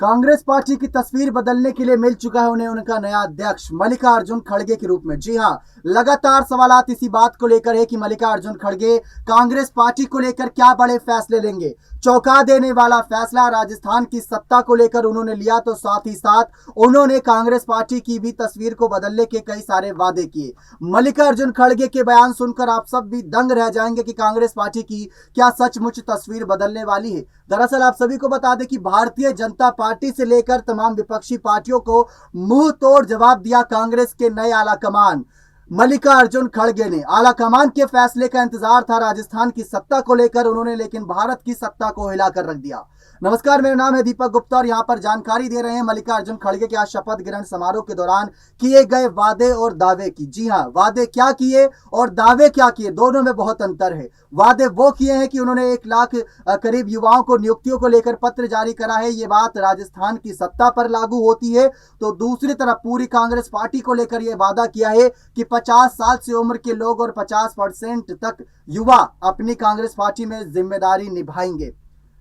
Congress party की तस्वीर बदलने के लिए मिल चुका है उन्हें उनका नया अध्यक्ष मल्लिकार्जुन खड़गे के रूप में। जी हां, लगातार सवालात इसी बात को लेकर है कि मल्लिकार्जुन खड़गे कांग्रेस पार्टी को लेकर क्या बड़े फैसले लेंगे। चौंका देने वाला फैसला राजस्थान की सत्ता को लेकर उन्होंने लिया, तो साथ ही साथ उन्होंने कांग्रेस पार्टी की भी तस्वीर को बदलने के कई सारे वादे किए। मल्लिकार्जुन खड़गे के बयान सुनकर आप सब भी दंग रह जाएंगे कि कांग्रेस पार्टी की क्या सचमुच तस्वीर बदलने वाली है। दरअसल आप सभी को बता दें कि भारतीय जनता पार्टी से लेकर तमाम विपक्षी पार्टियों को मुंह तोड़ जवाब दिया कांग्रेस के नए आलाकमान मल्लिकार्जुन खड़गे ने। आलाकमान के फैसले का इंतजार था राजस्थान की सत्ता को लेकर उन्होंने, लेकिन भारत की सत्ता को हिलाकर रख दिया। नमस्कार, मेरा नाम है दीपक गुप्ता और यहाँ पर जानकारी दे रहे हैं मल्लिकार्जुन खड़गे के आज शपथ ग्रहण समारोह के दौरान किए गए वादे और दावे की। जी हाँ, वादे क्या किए और दावे क्या किए, दोनों में बहुत अंतर है। वादे वो किए हैं कि उन्होंने 1 लाख करीब युवाओं को नियुक्तियों को लेकर पत्र जारी करा है, ये बात राजस्थान की सत्ता पर लागू होती है। तो दूसरी तरफ पूरी कांग्रेस पार्टी को लेकर यह वादा किया है कि 50 साल से उम्र के लोग और 50% तक युवा अपनी कांग्रेस पार्टी में जिम्मेदारी निभाएंगे।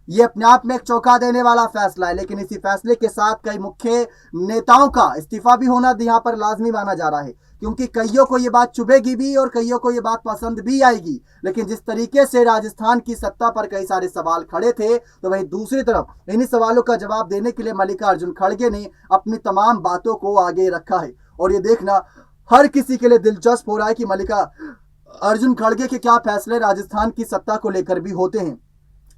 ये अपने आप में एक चौंका देने वाला फैसला है, लेकिन इसी फैसले के साथ कई मुख्य नेताओं का इस्तीफा भी होना यहाँ पर लाजमी माना जा रहा है, क्योंकि कईयों को ये बात चुभेगी भी और कईयों को ये बात पसंद भी आएगी। लेकिन जिस तरीके से राजस्थान की सत्ता पर कई सारे सवाल खड़े थे, तो वहीं दूसरी तरफ इन्हीं सवालों का जवाब देने के लिए मल्लिकार्जुन खड़गे ने अपनी तमाम बातों को आगे रखा है। और ये देखना हर किसी के लिए दिलचस्प हो रहा है कि मल्लिकार्जुन खड़गे के क्या फैसले राजस्थान की सत्ता को लेकर भी होते हैं।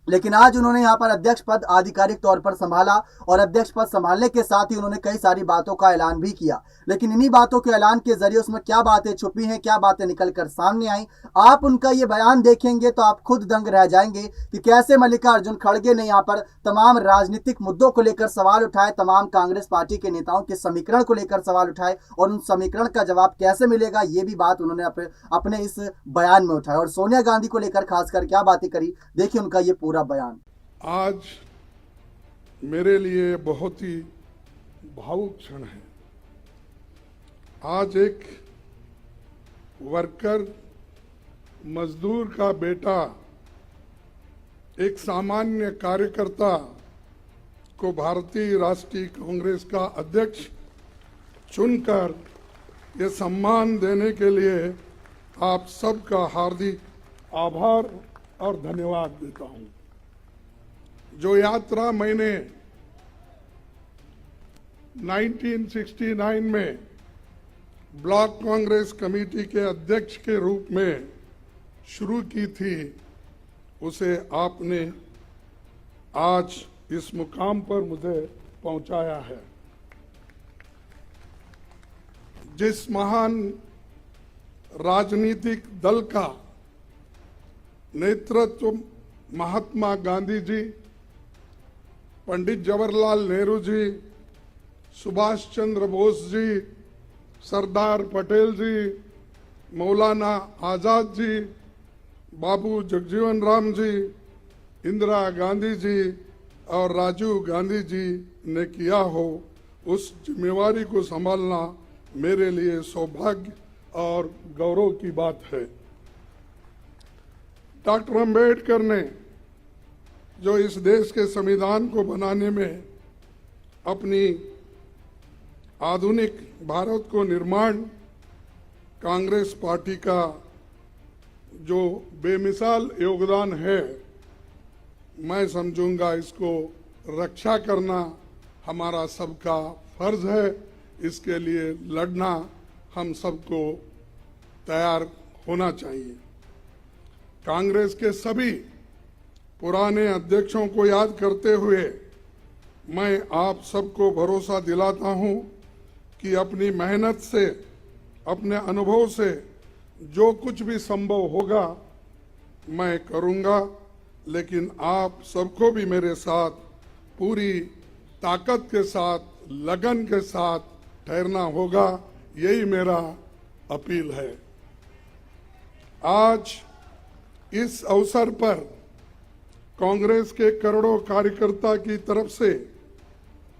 लेकिन आज उन्होंने यहाँ पर अध्यक्ष पद आधिकारिक तौर पर संभाला और अध्यक्ष पद संभालने के साथ ही उन्होंने कई सारी बातों का ऐलान भी किया। लेकिन इन्हीं बातों के ऐलान के जरिए उसमें क्या बातें छुपी हैं, क्या बातें निकलकर सामने आई, आप उनका ये बयान देखेंगे तो आप खुद दंग रह जाएंगे कि कैसे मल्लिकार्जुन खड़गे ने यहाँ पर तमाम राजनीतिक मुद्दों को लेकर सवाल उठाए, तमाम कांग्रेस पार्टी के नेताओं के समीकरण को लेकर सवाल उठाए और उन समीकरण का जवाब कैसे मिलेगा, ये भी बात उन्होंने अपने इस बयान में उठाया। और सोनिया गांधी को लेकर खासकर क्या बातें करी, देखिए उनका ये पूरा बयान। आज मेरे लिए बहुत ही भावुक क्षण है। आज एक वर्कर, मजदूर का बेटा, एक सामान्य कार्यकर्ता को भारतीय राष्ट्रीय कांग्रेस का अध्यक्ष चुनकर ये सम्मान देने के लिए आप सबका हार्दिक आभार और धन्यवाद देता हूं। जो यात्रा मैंने 1969 में ब्लॉक कांग्रेस कमेटी के अध्यक्ष के रूप में शुरू की थी, उसे आपने आज इस मुकाम पर मुझे पहुंचाया है। जिस महान राजनीतिक दल का नेतृत्व महात्मा गांधी जी, पंडित जवाहरलाल नेहरू जी, सुभाष चंद्र बोस जी, सरदार पटेल जी, मौलाना आजाद जी, बाबू जगजीवन राम जी, इंदिरा गांधी जी और राजीव गांधी जी ने किया हो, उस जिम्मेवारी को संभालना मेरे लिए सौभाग्य और गौरव की बात है। डॉक्टर अंबेडकर ने जो इस देश के संविधान को बनाने में अपनी आधुनिक भारत को निर्माण, कांग्रेस पार्टी का जो बेमिसाल योगदान है, मैं समझूंगा इसको रक्षा करना हमारा सबका फर्ज है। इसके लिए लड़ना हम सबको तैयार होना चाहिए। कांग्रेस के सभी पुराने अध्यक्षों को याद करते हुए मैं आप सबको भरोसा दिलाता हूं कि अपनी मेहनत से, अपने अनुभव से जो कुछ भी संभव होगा मैं करूंगा, लेकिन आप सबको भी मेरे साथ पूरी ताकत के साथ, लगन के साथ ठहरना होगा। यही मेरा अपील है। आज इस अवसर पर कांग्रेस के करोड़ों कार्यकर्ता की तरफ से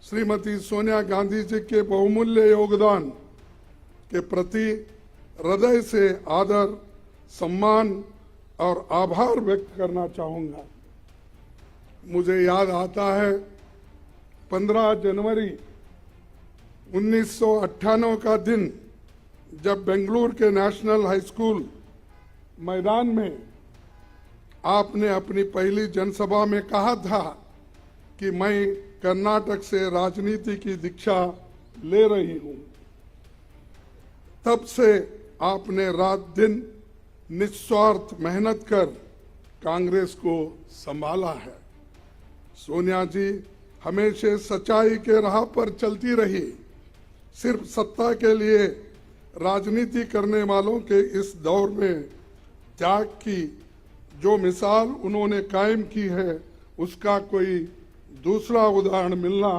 श्रीमती सोनिया गांधी जी के बहुमूल्य योगदान के प्रति हृदय से आदर, सम्मान और आभार व्यक्त करना चाहूंगा। मुझे याद आता है 15 जनवरी 1998 का दिन जब बेंगलुरु के नेशनल हाई स्कूल मैदान में आपने अपनी पहली जनसभा में कहा था कि मैं कर्नाटक से राजनीति की दीक्षा ले रही हूं। तब से आपने रात दिन निस्वार्थ मेहनत कर कांग्रेस को संभाला है। सोनिया जी हमेशा सच्चाई के राह पर चलती रही। सिर्फ सत्ता के लिए राजनीति करने वालों के इस दौर में त्याग की जो मिसाल उन्होंने कायम की है, उसका कोई दूसरा उदाहरण मिलना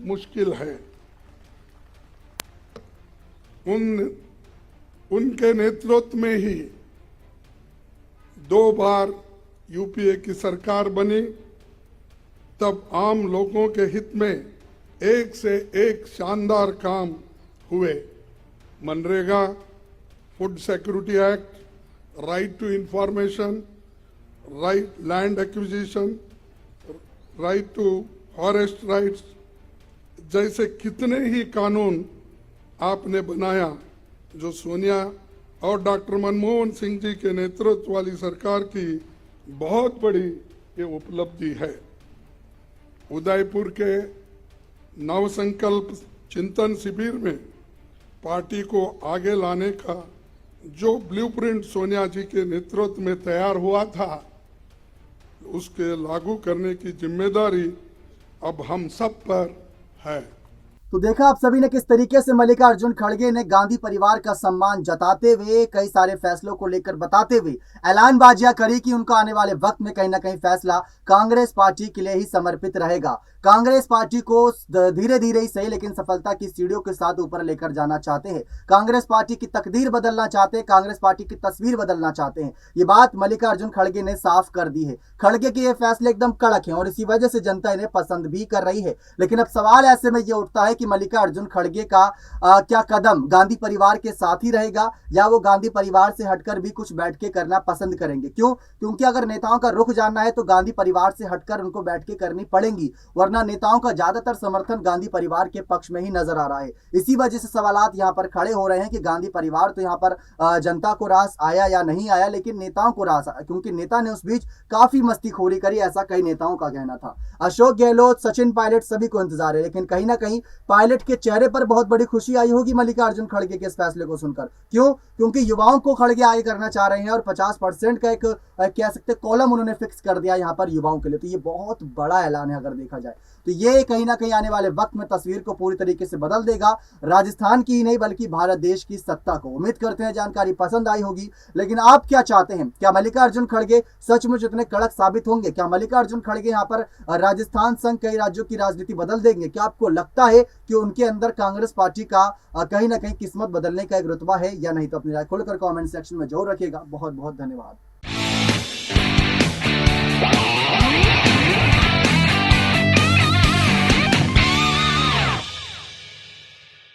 मुश्किल है। उनके नेतृत्व में ही 2 बार यूपीए की सरकार बनी। तब आम लोगों के हित में एक से एक शानदार काम हुए। MNREGA, food security act, right to information, right land acquisition, right to forest rights जैसे कितने ही कानून आपने बनाया, जो सोनिया और डॉक्टर मनमोहन सिंह जी के नेतृत्व वाली सरकार की बहुत बड़ी ये उपलब्धि है। उदयपुर के नवसंकल्प चिंतन शिविर में पार्टी को आगे लाने का जो ब्लूप्रिंट सोनिया जी के नेतृत्व में तैयार हुआ था, उसके लागू करने की जिम्मेदारी अब हम सब पर है। तो देखा आप सभी ने किस तरीके से मल्लिकार्जुन खड़गे ने गांधी परिवार का सम्मान जताते हुए, कई सारे फैसलों को लेकर बताते हुए ऐलानबाजियां करी कि उनका आने वाले वक्त में कहीं ना कहीं फैसला कांग्रेस पार्टी के लिए ही समर्पित रहेगा। कांग्रेस पार्टी को धीरे धीरे ही सही लेकिन सफलता की सीढ़ियों के साथ ऊपर लेकर जाना चाहते हैं। कांग्रेस पार्टी की तकदीर बदलना चाहते हैं, कांग्रेस पार्टी की तस्वीर बदलना चाहते हैं। ये बात मल्लिकार्जुन खड़गे ने साफ कर दी है। खड़गे के ये फैसले एकदम कड़क हैं और इसी वजह से जनता इन्हें पसंद भी कर रही है। लेकिन अब सवाल ऐसे में ये उठता है कि मल्लिकार्जुन खड़गे का क्या कदम गांधी परिवार के साथ ही रहेगा या वो गांधी परिवार से हटकर भी कुछ बैठ के करना पसंद करेंगे। क्यों? क्योंकि अगर नेताओं का रुख जानना है तो गांधी परिवार से हटकर उनको बैठ के करनी पड़ेंगी, वरना नेताओं का ज्यादातर समर्थन गांधी परिवार के पक्ष में ही नजर आ रहा है। इसी वजह से सवालात यहाँ पर खड़े हो रहे हैं कि गांधी परिवार तो यहाँ पर जनता को रास आया या नहीं आया, लेकिन नेताओं को रास आया, क्योंकि नेता ने उस बीच काफी मस्तीखोरी करी, ऐसा कई नेताओं का कहना था। अशोक गहलोत, सचिन पायलट सभी को इंतजार है, लेकिन कहीं ना कहीं पायलट के चेहरे पर बहुत बड़ी खुशी आई होगी मल्लिकार्जुन खड़गे के इस फैसले को सुनकर। क्यों? क्योंकि युवाओं को खड़गे आगे करना चाह रहे हैं और 50% का एक कह सकते कॉलम उन्होंने फिक्स कर दिया यहाँ पर युवाओं के लिए। तो ये बहुत बड़ा ऐलान है अगर देखा जाए तो। ये कहीं ना कहीं आने वाले वक्त में तस्वीर को पूरी तरीके से बदल देगा, राजस्थान की ही नहीं बल्कि भारत देश की सत्ता को। उम्मीद करते हैं जानकारी पसंद आई होगी, लेकिन आप क्या चाहते हैं? क्या मल्लिकार्जुन खड़गे सचमुच इतने कड़क साबित होंगे? क्या मल्लिकार्जुन खड़गे यहाँ पर राजस्थान संग कई राज्यों की राजनीति बदल देंगे? क्या आपको लगता है कि उनके अंदर कांग्रेस पार्टी का कहीं ना कहीं किस्मत बदलने का एक रुतबा है या नहीं? तो अपनी राय खुलकर कमेंट सेक्शन में जरूर रखिएगा। बहुत बहुत धन्यवाद।